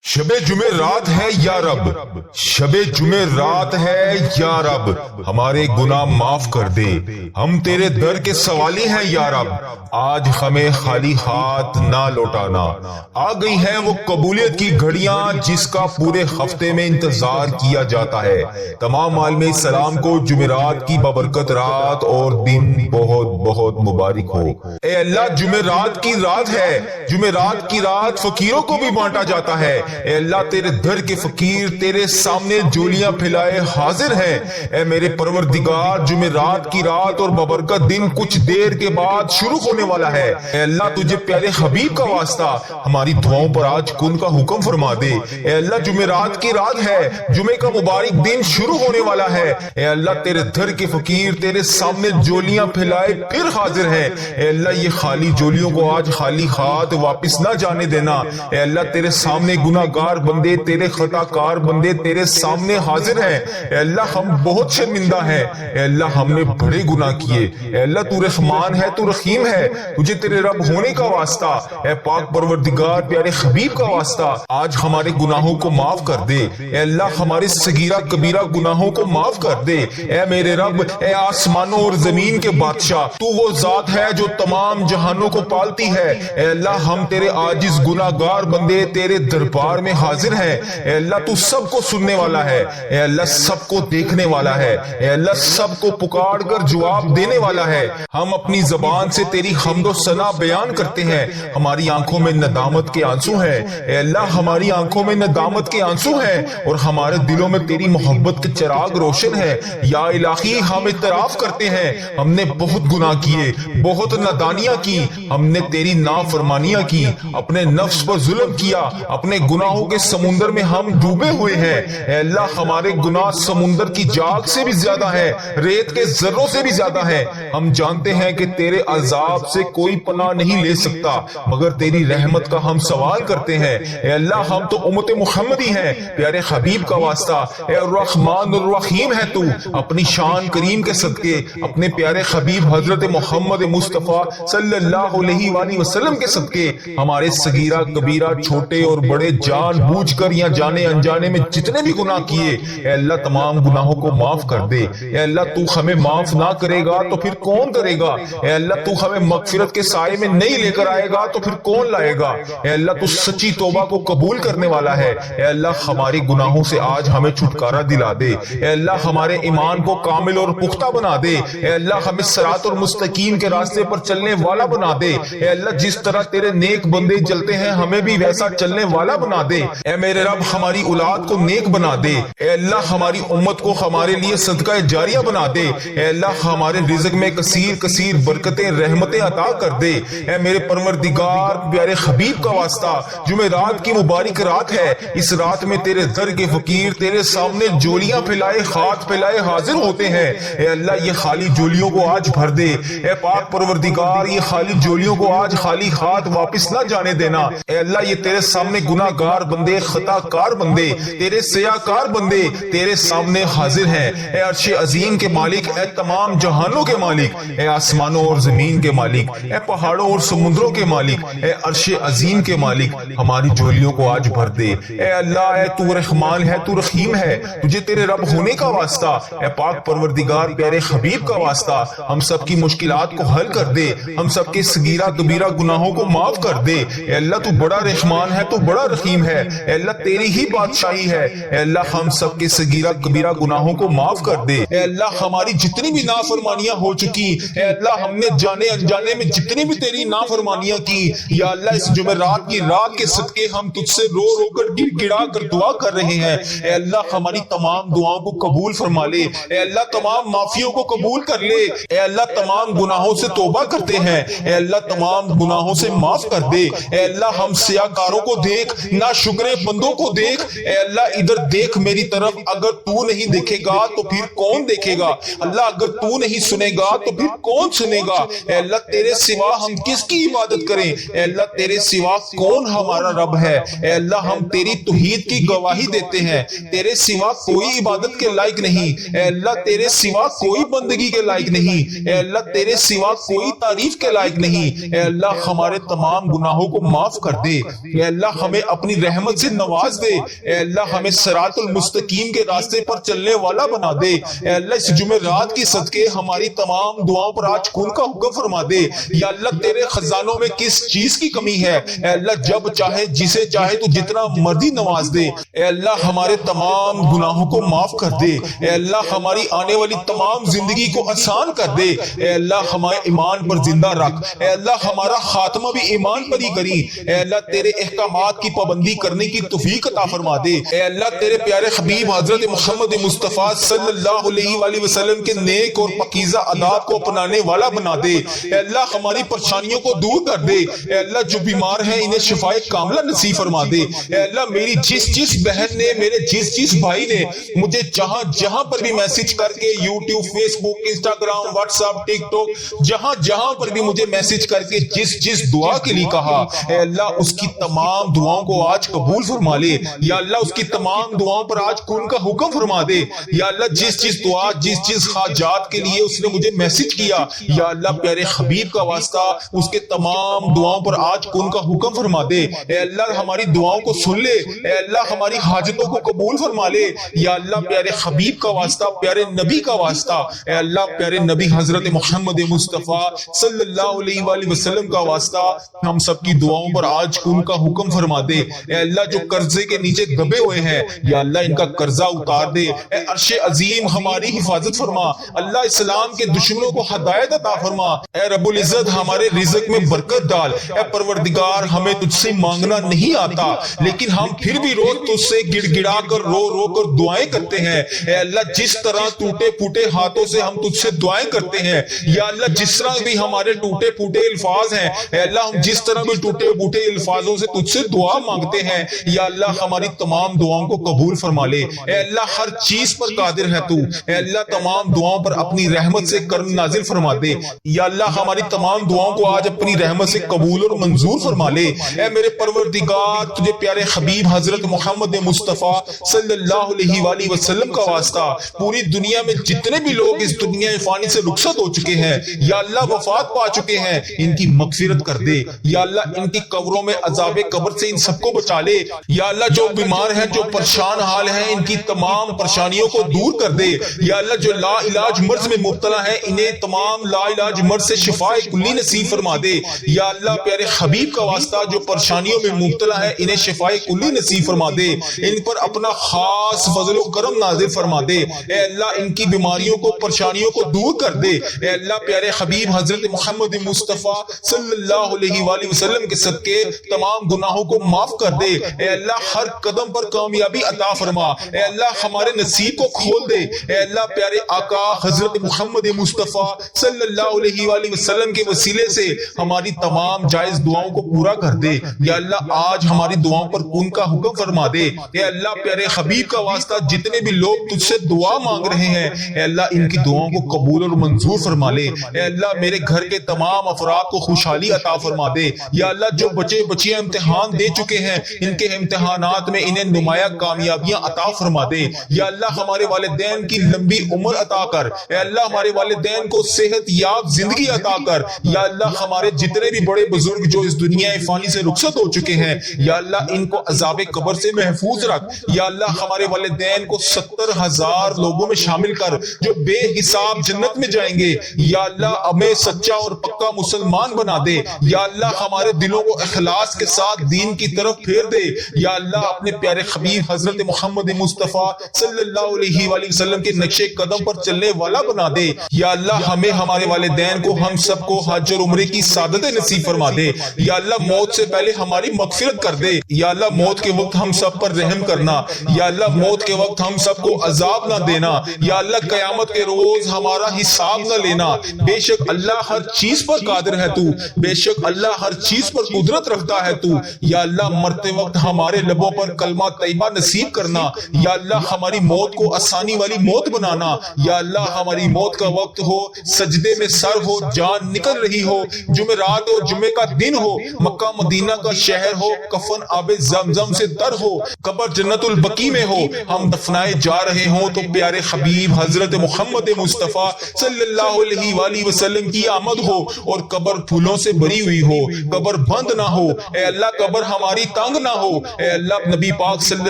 شب جمعرات ہے یا رب، شب جمعرات ہے یا رب، ہمارے گناہ معاف کر دے، ہم تیرے در کے سوالی ہیں یا رب، آج ہمیں خالی ہاتھ نہ لوٹانا۔ آ گئی ہیں وہ قبولیت کی گھڑیاں جس کا پورے ہفتے میں انتظار کیا جاتا ہے۔ تمام عالم اسلام کو جمعرات کی بابرکت رات اور دن بہت بہت مبارک ہو۔ اے اللہ، جمعرات کی رات ہے، جمعرات کی رات فقیروں کو بھی بانٹا جاتا ہے۔ اے اللہ، تیرے در کے فقیر تیرے سامنے جولیاں پھیلائے حاضر ہیں۔ اے میرے پروردگار، جمعرات کی رات اور بابرکت دن کچھ دیر کے بعد شروع ہونے والا ہے۔ اے اللہ، تجھے پیارے حبیب کا واسطہ ہماری دعاؤں پر آج کن کا حکم فرما دے۔ اے اللہ، جمعرات کی رات ہے، جمعے کا مبارک دن شروع ہونے والا ہے۔ اے اللہ، تیرے در کے فقیر تیرے سامنے جولیاں پھیلائے پھر حاضر ہیں۔ اے اللہ، یہ خالی جولیوں کو آج خالی ہاتھ واپس نہ جانے دینا۔ اے اللہ، تیرے سامنے گناہ گار بندے، تیرے خطا کار بندے تیرے سامنے حاضر ہیں۔ اے اللہ، ہم بہت شرمندہ ہیں۔ اے اللہ، ہم نے بڑے گناہ کیے۔ اے اللہ، تو رحمان ہے، تو رحیم ہے، تجھے تیرے رب ہونے کا واسطہ، اے پاک پروردگار پیارے حبیب کا واسطہ آج ہمارے گناہوں کو معاف کر دے۔ اے اللہ، ہمارے صغیرہ کبیرہ گناہوں کو معاف کر دے۔ اے میرے رب، اے آسمانوں اور زمین کے بادشاہ، تو وہ ذات ہے جو تمام جہانوں کو پالتی ہے۔ اے اللہ، ہم تیرے عاجز گناہ گار بندے تیرے دربار میں حاضر ہیں۔ اے اللہ، تو سب کو سننے والا ہے۔ اے اللہ، سب کو دیکھنے والا ہے۔ اے اللہ، سب کو پکار کر جواب دینے والا ہے۔ ہم اپنی زبان سے تیری حمد و ثنا بیان کرتے ہیں۔ ہماری آنکھوں میں ندامت کے آنسو ہیں۔ اے اللہ، ہماری آنکھوں میں ندامت کے آنسو ہیں اور ہمارے دلوں میں تیری محبت کے چراغ روشن ہے۔ یا الہی، ہم اعتراف کرتے ہیں ہم نے بہت گناہ کیے، بہت نادانیاں کی، ہم نے تیری نافرمانیاں کی، اپنے نفس پر ظلم کیا، اپنے گناہوں کے سمندر میں ہم ڈوبے ہوئے ہیں۔ اے اللہ، ہمارے گناہ سمندر کی جاگ سے بھی زیادہ ہیں، ریت کے ذروں سے بھی زیادہ ہیں۔ ہم جانتے ہیں کہ تیرے عذاب سے کوئی پناہ نہیں لے سکتا، مگر تیری رحمت کا ہم سوال کرتے ہیں۔ اے اللہ، ہم تو امت محمدی ہیں، پیارے حبیب کا واسطہ، اے الرحمن الرحیم ہے تو، اپنی شان کریم کے صدقے، اپنے پیارے حبیب حضرت محمد مصطفیٰ صلی اللہ علیہ وآلہ وسلم کے صدقے ہمارے صغیرہ کبیرہ چھوٹے اور بڑے جان بوجھ کر یا جانے انجانے میں جتنے بھی گناہ کیے، اے اللہ تمام گناہوں کو معاف کر دے۔ اے اللہ، تو ہمیں معاف نہ کرے گا تو پھر کون کرے گا؟ اے اللہ، تو ہمیں مغفرت کے سائے میں نہیں لے کر آئے گا تو پھر کون لائے گا؟ اے اللہ، تو سچی توبہ کو قبول کرنے والا ہے۔ اے اللہ، ہمارے گناہوں سے آج ہمیں چھٹکارا دلا دے۔ اے اللہ، ہمارے ایمان کو کامل اور پختہ بنا دے۔ اے اللہ، ہمیں صراط اور مستقیم کے راستے پر چلنے والا بنا دے۔ اے اللہ، جس طرح تیرے نیک بندے چلتے ہیں ہمیں بھی ویسا چلنے والا بنا دے۔ اے میرے رب، ہماری اولاد کو نیک بنا دے۔ اے اللہ، ہماری امت کو ہمارے لیے صدقہ جاریہ بنا دے۔ اے اللہ، ہمارے رزق میں کثیر کثیر برکتیں رحمتیں عطا کر دے۔ اے میرے پروردگار پیارے حبیب کا واسطہ، جمعرات کی مبارک رات ہے، اس رات میں تیرے در کے فقیر تیرے سامنے جولیاں پھیلائے ہاتھ پھیلائے حاضر ہوتے ہیں۔ اے اللہ، یہ خالی جولیوں کو آج بھر دے۔ اے پاک پروردگار، یہ خالی جولیوں کو آج خالی ہاتھ واپس نہ جانے دینا۔ اے اللہ، یہ تیرے سامنے گناہ گار بندے، خطا کار بندے، تیرے سیاہ کار بندے تیرے سامنے حاضر ہیں۔ اے عرش عظیم کے مالک، اے تمام جہانوں کے مالک، اے آسمانوں اور زمین کے مالک، اے پہاڑوں اور سمندروں کے مالک، اے عرش عظیم کے مالک، ہماری جولیوں کو آج بھر دے۔ اے اللہ، اے تو رحمان ہے، تو رحیم ہے، تجھے تیرے رب ہونے کا واسطہ، اے پاک پروردگار پیارے حبیب کا واسطہ ہم سب کی مشکلات کو حل کر دے، ہم سب کے صغیرہ کبیرہ گناہوں کو معاف کر دے۔ اے اللہ، تو بڑا رحمان ہے، تو بڑا رحیم ہے، اے اللہ تیری ہی بادشاہی ہے۔ اے اللہ، ہم سب کے صغیرہ کبیرہ گناہوں کو معاف کر دے۔ اے اللہ، ہماری جتنی بھی نافرمانیاں ہو چکی، اے اللہ ہم نے جانے انجانے میں جتنی بھی تیری نافرمانیاں کی، یا اللہ اس جمعرات کی رات کے صدقے ہم تجھ سے رو رو کر گڑ گڑا کر دعا کر رہے ہیں۔ اے اللہ، ہماری تمام دعاؤں کو قبول فرما لے۔ اے اللہ، تمام معافیوں کو قبول کر لے۔ اے اللہ، تمام گناہوں سے توبہ کرتے ہیں۔ اے اللہ، تمام گناہوں سے معاف کر دے۔ اے اللہ، ہم سیاہ کاروں کو دیکھ، نہ شکرے بندوں کو دیکھ۔ اے اللہ، ادھر دیکھ میری طرف، اگر تو نہیں دیکھے گا تو پھر کون دیکھے گا؟ اللہ، اگر تو نہیں سنے گا تو پھر کون سنے گا؟ اے اللہ، تیرے سوا ہم کس کی عبادت کریں؟ اے اللہ، تیرے سوا کون ہمارا رب ہے؟ اے اللہ، ہم تیری توحید کی گواہی دیتے ہیں، تیرے سوا کوئی عبادت کے لائق نہیں۔ اے اللہ، تیرے سوا کوئی بندگی کے لائق نہیں۔ اے اللہ، تیرے سوا کوئی تعریف کے لائق نہیں۔ اے اللہ، ہمارے تمام گناہوں کو معاف کر دے۔ اے اللہ، ہمیں اپنی رحمت سے نواز دے۔ اے اللہ ہمیں صراط المستقیم کے راستے پر چلنے والا بنا دے۔ اے اللہ اس جمعرات کی صدقے ہماری تمام دعاؤں پر آج کن کا حکم فرما دے۔ یا اللہ تیرے خزانوں میں کس چیز کی کمی ہے؟ اے اللہ جب چاہے جسے چاہے تو جتنا مرضی نواز دے۔ اے اللہ ہمارے تمام گناہوں کو معاف کر دے۔ اے اللہ ہماری آنے والی تمام زندگی کو آسان کر دے۔ اے اللہ ہمارے ایمان پر زندہ رکھ۔ اے اللہ ہمارا خاتمہ بھی ایمان پر ہی کری۔ اے اللہ تیرے احکامات کی پابندی کرنے کی توفیق عطا فرما دے۔ اے اللہ تیرے پیارے حبیب حضرت محمد مصطفیٰ صلی اللہ علیہ وآلہ وسلم کے نیک اور پاکیزہ آداب کو اپنانے والا بنا دے۔ اے اللہ ہماری پریشانیوں کو دور کر دے۔ اے اللہ جو بیمار ہیں انہیں شفائے کاملہ نصیب فرما دے۔ اے اللہ میری جس بہن نے، میرے جس بھائی نے مجھے جہاں پر بھی میسج کر کے یوٹیوب، فیس بک، انسٹاگرام، واٹس ایپ، ٹک ٹاک، جہاں پر بھی مجھے میسج کر کے جس دعا کے لیے کہا، اے اللہ اس کی تمام دعاؤں کو آج قبول فرما لے۔ یا اللہ اس کی تمام دعاؤں پر آج کن کا حکم فرما دے۔ یا اللہ جس دعا، جس حاجات کے لیے اس نے مجھے میسج کیا، یا اللہ پیارے حبیب کا واسطہ اس کے تمام دعاؤں پر آج کن کا حکم فرما دے۔ اے اللہ ہماری دعاؤں کو سن لے۔ اے اللہ ہماری حاجتوں کو قبول فرما لے۔ یا اللہ پیارے حبیب کا واسطہ، پیارے نبی کا واسطہ، اے اللہ پیارے نبی حضرت محمد مصطفیٰ صلی اللہ علیہ وآلہ وسلم کا واسطہ ہم سب کی دعاؤں پر آج ان کا حکم فرما دے۔ اے اللہ جو قرضے کے نیچے دبے ہوئے ہیں، یا اللہ ان کا قرضہ اتار دے۔ اے عرش عظیم ہماری حفاظت فرما۔ اللہ اسلام کے دشمنوں کو ہدایت عطا فرما۔ اے رب العزت ہمارے رزق میں برکت ڈال۔ اے پروردگار ہمیں تجھ سے مانگنا نہیں آتا، لیکن ہم پھر بھی روز تجھ سے گڑ گڑا کر رو کر دعائیں کرتے ہیں۔ اے اللہ جس طرح ٹوٹے پھوٹے ہاتھوں سے ہم تجھ سے دعائیں کرتے ہیں، یا اللہ جس طرح بھی ہمارے ٹوٹے پھوٹے الفاظ ہیں، اے اللہ ہم جس طرح بھی ٹوٹے پھوٹے الفاظوں سے تجھ سے دعا مانگتے ہیں، یا اللہ ہماری تمام دعاؤں کو قبول فرما لے۔ اے اللہ ہر چیز پر قادر ہے تو، اے اللہ تمام دعاؤں پر اپنی رحمت سے کرم نازل فرما دے۔ یا اللہ ہماری تمام دعاؤں کو آج اپنی رحمت سے قبول اور منظور فرما لے۔ اے میرے پروردگار تجھے پیارے حبیب حضرت محمد مصطفیٰ صلی اللہ علیہ وآلہ وسلم کا واسطہ پوری دنیا میں جتنے بھی لوگ اس دنیا فانی سے رخصت ہو چکے ہیں، یا اللہ وفات پا چکے ہیں، ان کی مغفرت کر دے۔ یا اللہ ان کی قبروں میں عذاب قبر سے ان سب کو بچا لے۔ یا اللہ جو بیمار ہیں، جو پریشان حال ہیں، ان کی تمام پریشانیوں کو دور کر دے۔ یا اللہ جو لا علاج مرض میں مبتلا ہیں، انہیں تمام لا علاج مرض سے شفاء کلی نصیب فرما دے۔ یا اللہ پیارے حبیب کا واسطہ جو پریشانیوں میں مبتلا ہے، انہیں شفاء کلی نصیب فرما دے۔ ان پر اپنا خاص فضل و کرم نازل فرما دے۔ اے اللہ ان کی بیماریوں کو، پریشانیوں کو دور کر دے۔ اے اللہ پیارے حبیب حضرت محمد مصطفیٰ صلی اللہ علیہ وآلہ وسلم کے صدقے تمام گناہوں کو معاف کر دے۔ اے اللہ ہر قدم پر کامیابی عطا فرما۔ اے اللہ ہمارے نصیب کو کھول دے۔ اے اللہ پیارے آقا حضرت محمد مصطفیٰ صلی اللہ علیہ وآلہ وسلم کے وسیلے سے ہماری تمام جائز دعاؤں کو پورا کر دے۔ یا اللہ آج ہماری دعاؤں پر کن کا حکم فرما دے۔ اے اللہ پیارے حبیب کا واسطہ جتنے بھی لوگ تجھ سے دعا مانگ رہے ہیں، اے اللہ ان کی دعاؤں کو قبول اور منظور فرما لے۔ اے اللہ میرے گھر کے تمام افراد کو خوشحالی عطا فرما دے۔ یا اللہ جو بچے بچیاں امتحان دے چکے ہیں، ان کے امتحانات میں انہیں نمایاں کامیابیاں عطا فرما دے۔ یا اللہ ہمارے والدین کی لمبی عمر عطا کر۔ اے اللہ ہمارے والدین کو صحت یاب زندگی عطا کر۔ یا اللہ ہمارے جتنے بھی بڑے بزرگ جو اس دنیا فانی سے رخصت ہو چکے ہیں، یا اللہ ان کو عذاب قبر سے محفوظ رکھ۔ یا اللہ ہمارے والدین کو 70,000 لوگوں میں شامل کر جو بے حساب جنت میں جائیں گے۔ یا اللہ ہمیں سچا اور پکا مسلمان بنا دے۔ یا اللہ ہمارے دلوں کو اخلاص کے ساتھ دین کی طرف پھیر دے۔ یا اللہ اپنے پیارے حبیب حضرت محمد مصطفیٰ صلی اللہ علیہ وآلہ وسلم کے نقش قدم پر چلنے والا بنا دے۔ یا اللہ ہمیں، ہمارے والدین کو، ہم سب کو حج اور عمرے کی سعادت نصیب فرما دے۔ یا اللہ موت سے پہلے ہماری مغفرت کر دے۔ یا اللہ موت کے وقت ہم سب پر رحم کرنا۔ یا اللہ موت کے وقت ہم سب کو عذاب نہ دینا۔ یا اللہ قیامت کے روز ہمارا حساب نہ لینا۔ بے شک اللہ ہر چیز پر قادر ہے تو، بے شک اللہ ہر چیز پر قدرت رکھتا ہے تو۔ یا اللہ مرتے وقت ہمارے لبوں پر کلمہ طیبہ نصیب کرنا۔ یا اللہ ہماری موت کو آسانی والی موت بنانا۔ یا اللہ ہماری موت کا وقت ہو، سجدے میں سر ہو، جان نکل رہی ہو، جمعرات ہو، جمعے کا دن ہو، مکہ مدینہ کا شہر ہو، کفن آب زمزم سے تر ہو، قبر جنت البقیع میں ہو، ہم دفنائے جا رہے ہوں تو پیارے حبیب حضرت محمد مصطفیٰ صلی اللہ علیہ وآلہ وسلم کی آمد ہو اور قبر پھولوں سے بھری ہوئی ہو، قبر بند نہ ہو، اے اللہ قبر ہماری تنگ نہ ہو، اے اللہ نبی پاک صلی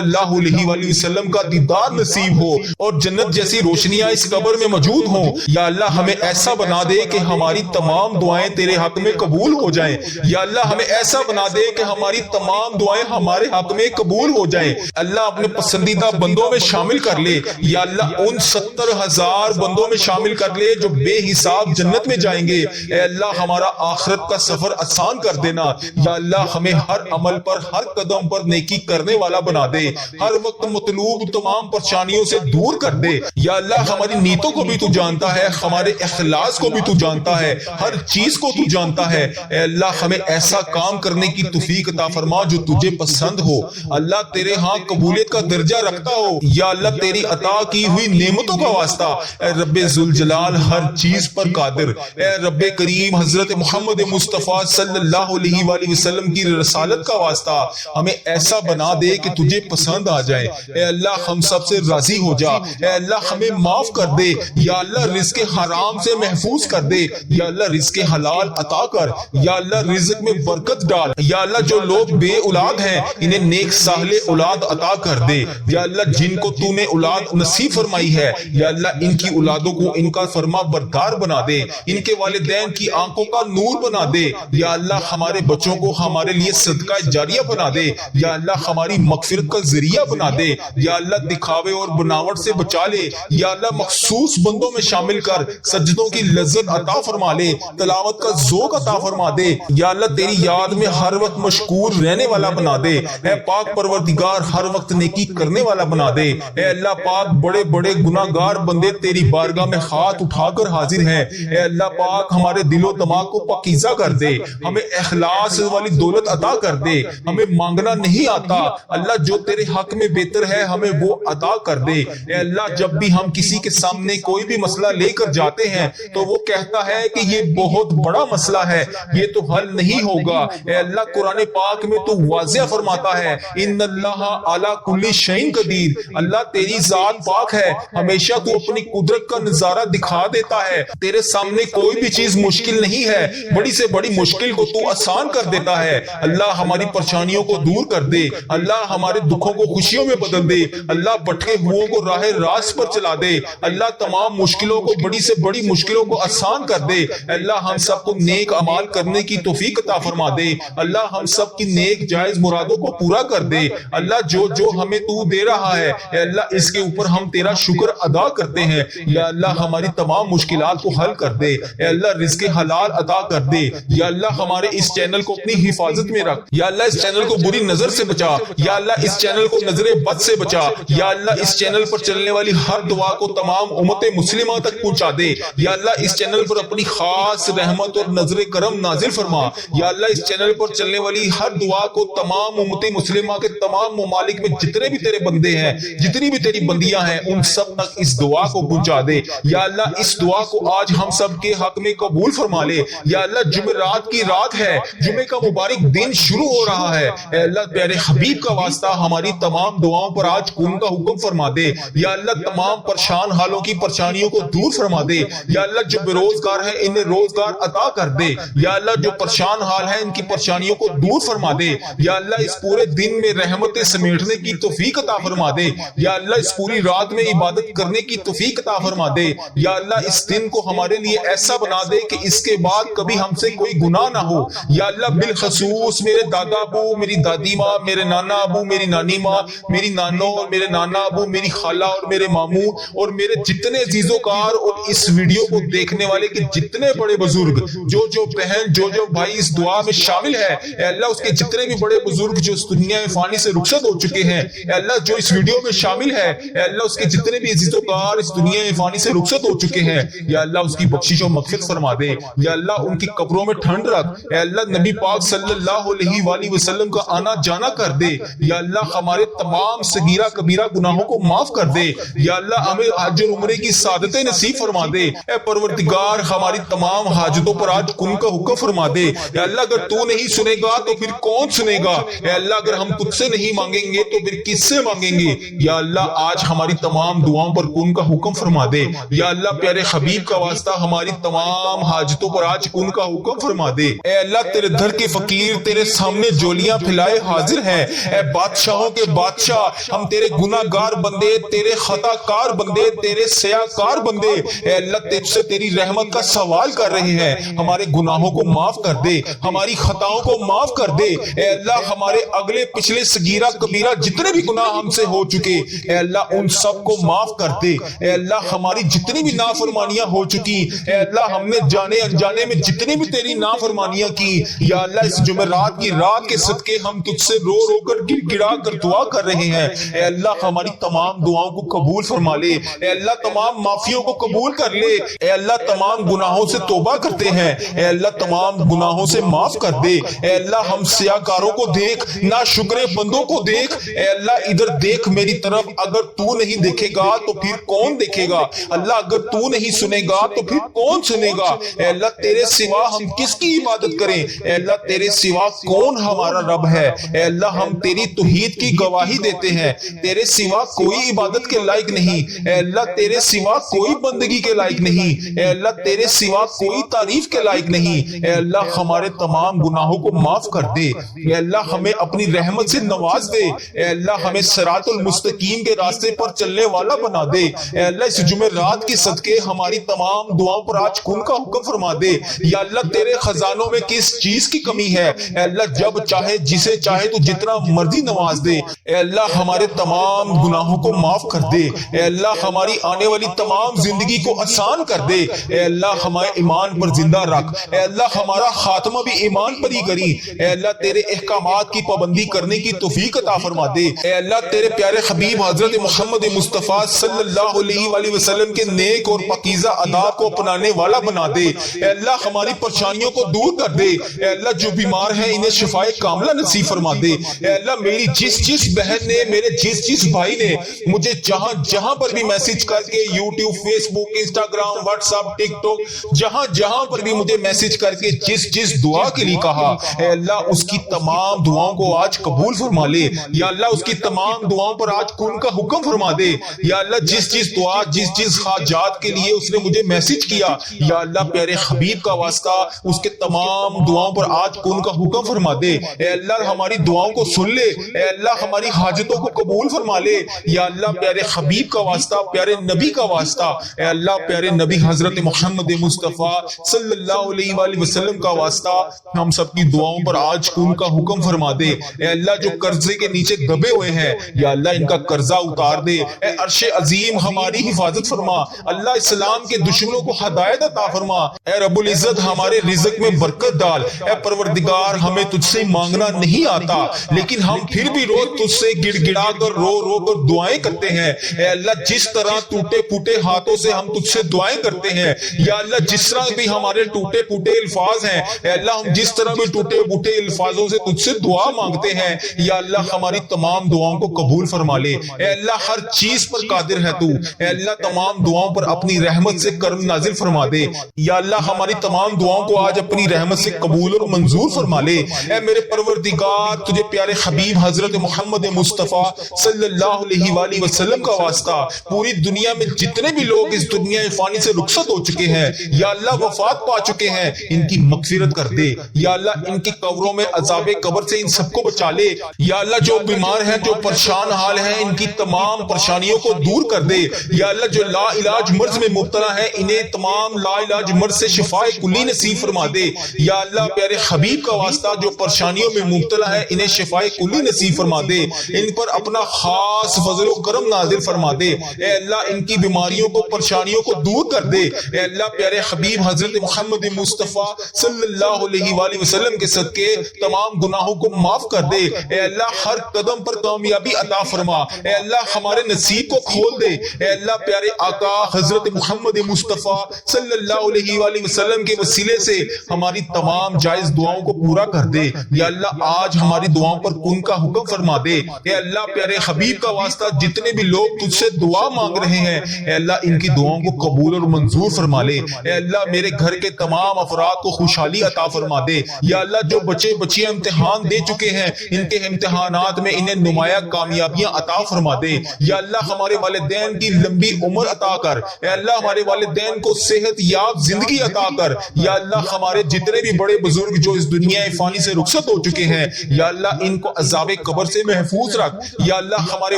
اللہ علیہ وآلہ وسلم کا دیدار نصیب ہو اور جنت جیسی روشنیاں اس قبر میں موجود ہوں۔ یا اللہ ہمیں ایسا بنا دے کہ ہماری تمام دعائیں تیرے حق میں قبول ہو جائیں، یا اللہ ہمیں ایسا بنا دے کہ ہماری تمام دعائیں ہمارے حق میں قبول ہو جائیں۔ اللہ اپنے پسندیدہ بندوں میں شامل کر لے، یا اللہ ان 70,000 بندوں میں شامل کر لے جو بے حساب جنت میں جائیں گے۔ اے اللہ ہمارا آخرت کا سفر آسان کر دینا، یا اللہ ہمیں ہر عمل پر ہر قدم پر نیکی کرنے والا بنا دے، ہر وقت مطلوب تمام پریشانیوں سے دور کر دے۔ یا اللہ ہماری نیتوں کو بھی تو جانتا ہے، ہمارے اخلاص کو بھی تو جانتا ہے، ہر چیز کو تو جانتا ہے۔ اے اللہ ہمیں ایسا کام کرنے کی توفیق عطا فرما جو تجھے پسند ہو، اللہ تیرے ہاں قبولیت کا درجہ رکھتا ہو۔ یا اللہ تیری عطا کی ہوئی نعمتوں کا واسطہ، اے رب ذوالجلال ہر چیز پر قادر، اے رب کریم حضرت محمد مصطفیٰ صلی اللہ علیہ وآلہ وسلم کی رسالت کا واسطہ ہمیں ایسا بنا دے کہ تجھے پسند آ جائے۔ اے اللہ ہم سب سے راضی ہو جا، اے اللہ ہمیں معاف کر دے، یا اللہ رزق حرام سے محفوظ کر دے، یا اللہ رزق حلال عطا کر، یا اللہ رزق میں برکت ڈال۔ یا اللہ جو لوگ بے اولاد ہیں انہیں نیک صالح اولاد عطا کر دے، یا اللہ جن کو تو نے اولاد نصیب فرمائی ہے یا اللہ ان کی اولادوں کو ان کا فرما بردار بنا دے، ان کے والدین کی آنکھوں کا نور بنا دے، یا اللہ ہمارے بچوں کو ہمارے لیے صدقہ جاریہ بنا دے، یا اللہ ہماری مغفرت کا ذریعہ بنا دے، یا اللہ دکھاوے اور بناوٹ سے بچا لے، یا اللہ مخصوص بندوں میں شامل کر سجدوں کی لذت عطا فرما لے، تلاوت کا ذوق عطا فرما دے، یا اللہ تیری یاد میں ہر وقت مشکور رہنے والا بنا دے، اے پاک پروردگار ہر وقت نیکی کرنے والا بنا دے۔ اے اللہ پاک بڑے بڑے گناہگار بندے تیری بارگاہ میں ہاتھ اٹھا کر حاضر ہیں، اے اللہ پاک ہمارے دل و دماغ کو پاکیزہ کر دے، ہمیں اخلاص والی دولت عطا کر دے، ہمیں مانگنا نہیں آتا، اللہ جو تیرے حق میں بہتر ہے ہمیں وہ عطا کر دے۔ اے اللہ جب بھی ہم کسی کے سامنے کوئی بھی مسئلہ لے کر جاتے ہیں تو وہ کہتا ہے کہ یہ بہت بڑا مسئلہ ہے، یہ تو حل نہیں ہوگا، اے اللہ قرآن پاک میں تو واضح فرماتا ہے ان اللہ علی کل شیء قدیر، اللہ تیری ذات پاک ہے، ہمیشہ تو اپنی قدرت کا نظارہ دکھا دیتا ہے، تیرے سامنے کوئی بھی چیز مشکل نہیں ہے، بڑی سے بڑی مشکل کو تو آسان کر دیتا ہے۔ اللہ ہماری پریشانیوں کو دور کر دے، اللہ ہمارے دکھوں کو خوشیوں میں بدل دے، اللہ بھٹکے ہوئوں کو راہ راست پر چلا دے، اللہ تمام مشکلوں کو بڑی سے بڑی مشکلوں کو آسان کر دے، اللہ ہم سب کو نیک اعمال کرنے کی توفیق عطا فرما دے، اللہ ہم سب کی نیک جائز مرادوں کو پورا کر دے، اللہ جو جو ہمیں تو دے رہا ہے اے اللہ اس کے اوپر ہم تیرا شکر ادا کرتے ہیں، یا اللہ ہماری تمام مشکلات کو حل کر دے، اے اللہ رزق حلال عطا کر دے، یا اللہ ہمارے اس چینل کو اپنی حفاظت میں رکھ، یا اللہ اس چینل کو بری نظر سے بچا، یا اللہ اس چینل کو نظر بد سے بچا، یا اللہ اس چینل پر چلنے والی ہر دعا کو تمام امت مسلمہ تک پہنچا دے، یا اللہ اس چینل پر اپنی خاص رحمت اور نظر کرم نازل فرما، یا اللہ اس چینل پر چلنے والی ہر دعا کو تمام امت مسلمہ کے تمام ممالک میں جتنے بھی تیرے بندے ہیں، جتنی بھی تیری بندیاں ہیں ان سب تک اس دعا کو پہنچا دے، یا اللہ اس دعا کو آج ہم سب کے حق میں قبول فرما لے، یا اللہ جمعرات کی رات ہے، جمعے کا مبارک دن شروع ہو رہا ہے، اے اللہ پیارے حبیب کا واسطہ ہماری تمام دعاؤں پر آج کن کا حکم فرما دے، یا اللہ تمام پریشان حالوں کی پریشانیوں کو دور فرما دے، یا اللہ جو بے روزگار ہیں انہیں روزگار عطا کر دے، یا اللہ جو پریشان حال ہیں ان کی پریشانیوں کو دور فرما دے، یا اللہ اس پورے دن میں رحمتیں سمیٹنے کی توفیق عطا فرما دے، یا اللہ اس پوری رات میں عبادت کرنے کی توفیق عطا فرما دے، یا اللہ اس دن کو ہمارے لیے ایسا بنا دے کہ اس کے بعد کبھی ہم سے کوئی گناہ نہ ہو، یا اللہ بالخصوص میرے دادا ابو، میری دادی ماں، میرے نانا ابو، میری نانی ماں، میری نانو اور میرے نانا ابو، میری خالہ اور میرے ماموں اور میرے جتنے عزیز و کار اور اس ویڈیو کو دیکھنے والے کے جتنے بڑے بزرگ، جو بہن جو بھائی اس دعا میں شامل ہے، اے اللہ اس کے جتنے بھی بڑے بزرگ جو اس دنیا میں فانی سے رخصت ہو چکے ہیں، اے اللہ جو اس ویڈیو میں شامل ہے، اے اللہ اس کے جتنے بھی عزیز و کار اس دنیا میں فانی سے رخصت ہو چکے ہیں، یا اللہ اس کی بخشش و مغفرت فرما دے، یا اللہ ان کی قبروں میں ٹھنڈ رکھ، اے اللہ نبی پاک صلی اللہ علیہ وآلہ وسلم کا آنا جانا کر دے، یا اللہ ہمارے تمام صغیرہ کبیرہ گناہوں کو معاف کر دے، یا اللہ ہمیں حج اور عمرے کی سعادتیں نصیب فرما دے، اے پروردگار ہماری تمام حاجتوں پر آج کن کا حکم فرما دے، یا اللہ اگر تو نہیں سنے گا تو پھر کون سنے گا، اے اللہ اگر ہم تجھ سے نہیں نہیں مانگیں گے تو پھر کس سے مانگیں گے؟ یا اللہ آج ہماری تمام دعاؤں پر کن کا حکم فرما دے، یا اللہ پیارے حبیب کا واسطہ ہماری تمام حاجتوں پر آج کن کا حکم فرما دے۔ اے اللہ تیرے در کے فقیر تیرے سامنے جولیاں پھیلائے حاضر ہیں، اے بادشاہوں کے بادشاہ ہم تیرے گناہ گار بندے، تیرے خطا کار بندے، تیرے سیاہ کار بندے اے اللہ تجھ سے تیری رحمت کا سوال کر رہے ہیں، ہمارے گناہوں کو معاف کر دے، ہماری خطاؤں کو معاف کر دے، اے اللہ ہمارے اگلے پچھلے صغیرہ کبیرہ جتنے بھی گناہ ہم سے ہو چکے اے اللہ ان سب کو معاف کر دے، اے اللہ ہماری جتنی بھی نافرمانیاں ہو چکی اے اللہ ہم نے جانے انجانے میں جتنی بھی تیری نافرمانیاں کی یا اللہ اس جمعرات کی رات کے صدقے ہم تجھ سے رو رو کر گر گڑا کر دعا کر رہے ہیں، اے اللہ ہماری تمام دعاؤں کو قبول فرما لے، اے اللہ تمام معافیوں کو قبول کر لے، اے اللہ تمام گناہوں سے توبہ کرتے ہیں، اے اللہ تمام گناہوں سے معاف کر دے، اے اللہ ہم سیاکاروں کو دیکھ، ناشکرے بندوں کو دیکھ، اے اللہ ادھر دیکھ میری طرف، اگر تو نہیں دیکھے گا تو پھر کون دیکھے گا؟ اللہ اگر تو نہیں سنے گا تو پھر کون سنے گا؟ اے اللہ تیرے سوا ہم کس کی عبادت کریں؟ اے اللہ تیرے سوا کون ہمارا رب ہے؟ اے اللہ ہم تیری توحید کی گواہی دیتے ہیں، تیرے سوا کوئی عبادت کے لائق نہیں، اے اللہ تیرے سوا کوئی بندگی کے لائق نہیں، اے اللہ تیرے سوا کوئی تعریف کے لائق نہیں، اے اللہ ہمارے تمام گناہوں کو معاف کر دے، اے اللہ ہمیں اپنی رحمت سے نواز دے، اے اللہ ہمیں صراط المستقیم کے راستے پر چلنے والا بنا دے، اے اللہ اس جمعرات کے صدقے ہماری تمام دعاؤں پر آج کن کا حکم فرما دے، یا اللہ تیرے خزانوں میں کس چیز کی کمی ہے؟ اے اللہ جب چاہے جسے چاہے تو جتنا مرضی نواز دے، اے اللہ ہمارے تمام گناہوں کو معاف کر دے، اے اللہ ہماری آنے والی تمام زندگی کو آسان کر دے، اے اللہ ہمارے ایمان پر زندہ رکھ، اے اللہ ہمارا خاتمہ بھی ایمان پر ہی کری، اے اللہ تیرے احکامات کی پابندی کرنے کی توفیق عطا فرما دے، اے اللہ تیرے پیارے حبیب حضرت محمد مصطفیٰ صلی اللہ علیہ وآلہ وسلم کے نیک اور پاکیزہ آداب کو اپنانے والا بنا دے، اے اللہ ہماری پریشانیوں کو دور کر دے، اے اللہ جو بیمار ہیں انہیں شفائے کاملہ نصیب فرما دے، اے اللہ میری جس بہن نے، میرے جس بھائی نے مجھے جہاں پر بھی میسج کر کے یوٹیوب، فیس بک، انسٹاگرام، واٹس ایپ، ٹک ٹاک جہاں پر بھی مجھے میسج کر کے جس دعا کے لیے کہا اے اللہ اس کی تمام دعاؤں کو آج قبول فرما لے، یا اللہ اس کی تمام دعاؤں پر آج کن کا حکم فرما دے، یا اللہ جس دعا جس حاجات کے لیے اس نے مجھے میسج کیا یا اللہ پیارے حبیب کا واسطہ اس کے تمام دعاؤں پر آج کن کا حکم فرما دے، اے اللہ ہماری دعاؤں کو سن لے، اے اللہ ہماری حاجتوں کو قبول فرما لے، یا اللہ پیارے حبیب کا واسطہ، پیارے نبی کا واسطہ، اے اللہ پیارے نبی حضرت محمد مصطفیٰ صلی اللہ علیہ وآلہ وسلم کا واسطہ ہم سب کی دعاؤں پر آج کن کا حکم فرما دے، اے اللہ جو قرضے کے نیچے دبے ہوئے ہیں یا اللہ ان کا قرضہ اتار دے، اے عرش عظیم ہماری حفاظت فرما، اللہ اسلام کے دشمنوں کو ہدایت عطا فرما، اے رب العزت ہمارے رزق میں برکت ڈال، اے پروردگار ہمیں تجھ سے مانگنا نہیں آتا لیکن ہم پھر بھی روز تجھ سے گڑ گڑا کر رو کر دعائیں کرتے ہیں، اے اللہ جس طرح ٹوٹے پھوٹے ہاتھوں سے ہم تجھ سے دعائیں کرتے ہیں یا اللہ جس طرح بھی ہمارے ٹوٹے پھوٹے الفاظ ہیں اے اللہ ہم جس طرح بھی ٹوٹے پھوٹے الفاظوں سے تجھ سے دعا مانگتے ہیں یا اللہ ہماری تمام دعاؤں کو قبول فرما لے، اے اللہ ہر چیز پر قادر ہے تو، اے اللہ تمام دعاؤں پر اپنی رحمت سے کرم نازل فرما دے، یا اللہ ہماری تمام دعاؤں کو آج اپنی رحمت سے قبول اور منظور فرما لے، اے میرے پروردگار تجھے پیارے حبیب حضرت محمد مصطفیٰ صلی اللہ علیہ وآلہ وسلم کا واسطہ پوری دنیا میں جتنے بھی لوگ اس دنیا فانی سے رخصت ہو چکے ہیں یا اللہ وفات پا چکے ہیں ان کی مغفرت کر دے، یا اللہ ان کی قبروں میں عذاب قبر سے ان سب کو بچا لے، یا اللہ جو بیمار ہیں جو پریشان حال ہیں ان کی تمام پریشانیوں کو دور کر دے، یا اللہ جو لا علاج مرض میں مبتلا ہیں انہیں تمام لا علاج مرض سے شفاء کلی نصیب فرما دے، یا اللہ پیارے حبیب کا واسطہ جو پریشانیوں میں مبتلا ہے انہیں شفاء کلی نصیب فرما دے، ان پر اپنا خاص فضل و کرم نازل فرما دے، اے اللہ ان کی بیماریوں کو پریشانیوں کو دور کر دے، اے اللہ پیارے حبیب حضرت محمد مصطفیٰ صلی اللہ علیہ وآلہ وسلم کے صدقے تمام گناہوں کو معاف کر دے، اے اللہ ہر قدم پر کامیابی عطا فرما، اے اللہ ہمارے نصیب کو کھول دے، اے اللہ پیارے آقا حضرت محمد مصطفیٰ صلی اللہ علیہ وآلہ وسلم کے وسیلے سے ہماری تمام جائز دعاؤں کو پورا کر دے، یا اللہ آج ہماری دعاؤں پر کن کا حکم فرما دے، اے اللہ پیارے حبیب کا واسطہ جتنے بھی لوگ تجھ سے دعا مانگ رہے ہیں اے اللہ ان کی دعاؤں کو قبول اور منظور فرما لے، اے اللہ میرے گھر کے تمام افراد کو خوشحالی عطا فرما دے، یا اللہ جو بچے بچیاں امتحان دے چکے ہیں ان کے امتحان امتحانات میں انہیں نمایاں کامیابیاں عطا فرما دے۔ یا اللہ ہمارے والدین کی لمبی عمر عطا کر، اے اللہ ہمارے والدین کو صحت یاب زندگی عطا کر۔ یا اللہ ہمارے جتنے بھی بڑے بزرگ جو اس دنیا فانی سے رخصت ہو چکے ہیں، یا اللہ ان کو عذاب قبر سے محفوظ رکھ۔ یا اللہ ہمارے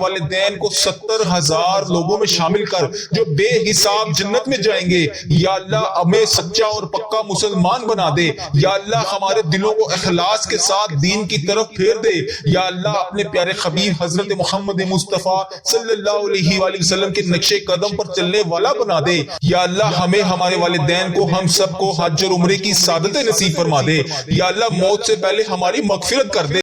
والدین کو 70,000 لوگوں میں شامل کر جو بے حساب جنت میں جائیں گے۔ یا اللہ ہمیں سچا اور پکا مسلمان بنا دے۔ یا اللہ ہمارے دلوں کو اخلاص کے ساتھ دین کی طرف پھیر دے۔ یا اللہ اپنے پیارے حبیب حضرت محمد مصطفیٰ صلی اللہ علیہ وآلہ وسلم کے نقش قدم پر چلنے والا بنا دے۔ یا اللہ ہمیں، ہمارے والدین کو، ہم سب کو حج اور عمرے کی سعادت نصیب فرما دے۔ یا اللہ موت سے پہلے ہماری مغفرت کر دے۔